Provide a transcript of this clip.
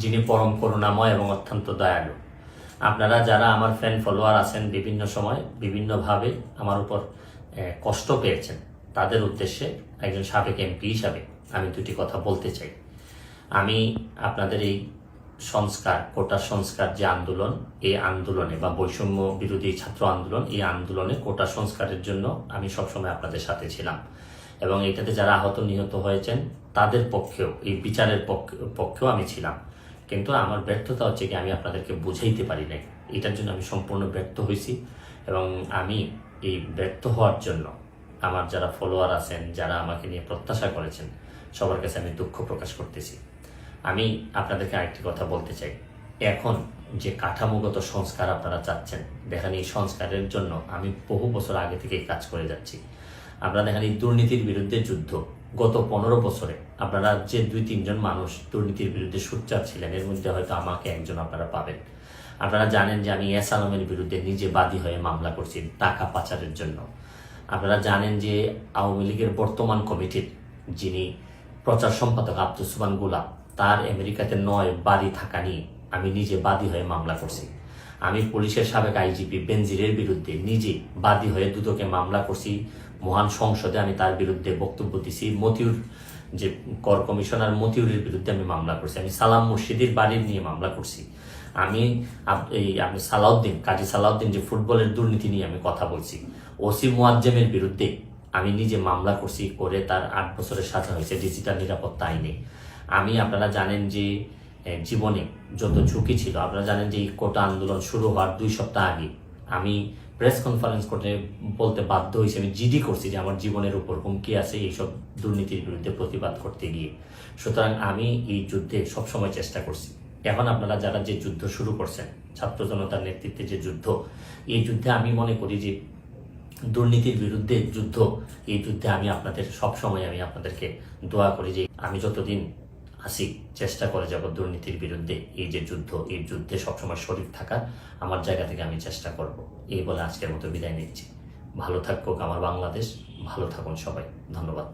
যিনি পরম করুণাময় এবং অত্যন্ত দয়ালু। আপনারা যারা আমার ফ্যান ফলোয়ার আছেন, বিভিন্ন সময় বিভিন্নভাবে আমার উপর কষ্ট পেয়েছেন, তাদের উদ্দেশ্যে একজন সাবেক এমপি হিসাবে আমি দুটি কথা বলতে চাই। আমি আপনাদের এই সংস্কার, কোটা সংস্কার যে আন্দোলন, এই আন্দোলনে বা বৈষম্য বিরোধী ছাত্র আন্দোলন, এই আন্দোলনে কোটা সংস্কারের জন্য আমি সবসময় আপনাদের সাথে ছিলাম এবং এটাতে যারা আহত নিহত হয়েছেন তাদের পক্ষেও, এই বিচারের পক্ষেও আমি ছিলাম। কিন্তু আমার ব্যর্থতা হচ্ছে কি, আমি আপনাদেরকে বুঝাইতে পারি নাই। এটার জন্য আমি সম্পূর্ণ ব্যর্থ হয়েছি এবং আমি এই ব্যর্থ হওয়ার জন্য আমার যারা ফলোয়ার আছেন, যারা আমাকে নিয়ে প্রত্যাশা করেছেন, সবার কাছে আমি দুঃখ প্রকাশ করতেছি। আমি আপনাদেরকে আরেকটি কথা বলতে চাই। এখন যে কাঠামোগত সংস্কার আপনারা চাচ্ছেন, দেখেন এই সংস্কারের জন্য আমি বহু বছর আগে থেকেই কাজ করে যাচ্ছি। আপনারা দেখেন এই দুর্নীতির বিরুদ্ধে যুদ্ধ গত 15 বছরে আপনারা যে 2-3 জন মানুষ দুর্নীতির বিরুদ্ধে সোচ্চার ছিলেন, এর মধ্যে হয়তো আমাকে একজন আপনারা পাবেন। আপনারা জানেন যে আমি এস আলমের বিরুদ্ধে নিজে বাদী হয়ে মামলা করছি টাকা পাচারের জন্য। আপনারা জানেন যে আওয়ামী লীগের বর্তমান কমিটির যিনি প্রচার সম্পাদক আব্দুস সুবহান গোলাপ, তার আমেরিকাতে 9 বাড়ি থাকা নিয়ে আমি নিজে বাদী হয়ে মামলা করছি। আমি পুলিশের সাবেক আইজিপি বেনজিরের বিরুদ্ধে নিজে বাদী হয়ে দুদকে মামলা করছি। মহান সংসদে আমি তার বিরুদ্ধে বক্তব্য দিছি। মতিউর যে কর কমিশনার মতিউরের বিরুদ্ধে আমি মামলা করছি। আমি সালাম মুর্শিদির বাড়ির নিয়ে মামলা করছি। আমি আপনি সালাউদ্দিন, কাজী সালাউদ্দিন যে ফুটবলের দুর্নীতি নিয়ে আমি কথা বলছি। ওসি মুয়াজ্জেমের বিরুদ্ধে আমি নিজে মামলা করছি, করে তার 8 বছরের সাজা হয়েছে ডিজিটাল নিরাপত্তা আইনে। আপনারা জানেন যে জীবনে যত ঝুঁকি ছিল, আপনারা জানেন যে এই কোটা আন্দোলন শুরু হওয়ার 2 সপ্তাহ আগে আমি প্রেস কনফারেন্স করে বলতে বাধ্য হয়েছি, আমি জিডি করছি যে আমার জীবনের উপর হুমকি আছে এইসব দুর্নীতির বিরুদ্ধে প্রতিবাদ করতে গিয়ে। সুতরাং আমি এই যুদ্ধে সবসময় চেষ্টা করছি। এখন আপনারা যারা যে যুদ্ধ শুরু করছেন, ছাত্র জনতার নেতৃত্বে যে যুদ্ধ, এই যুদ্ধে আমি মনে করি যে দুর্নীতির বিরুদ্ধে যুদ্ধ, এই যুদ্ধে আমি আপনাদের সবসময় আমি আপনাদেরকে দোয়া করি যে আমি যতদিন আসি চেষ্টা করে যাব দুর্নীতির বিরুদ্ধে এই যে যুদ্ধ, এই যুদ্ধে সবসময় শরীর থাকার আমার জায়গা থেকে আমি চেষ্টা করব। এই বলে আজকের মতো বিদায় নিচ্ছি। ভালো থাকুক আমার বাংলাদেশ, ভালো থাকুন সবাই। ধন্যবাদ।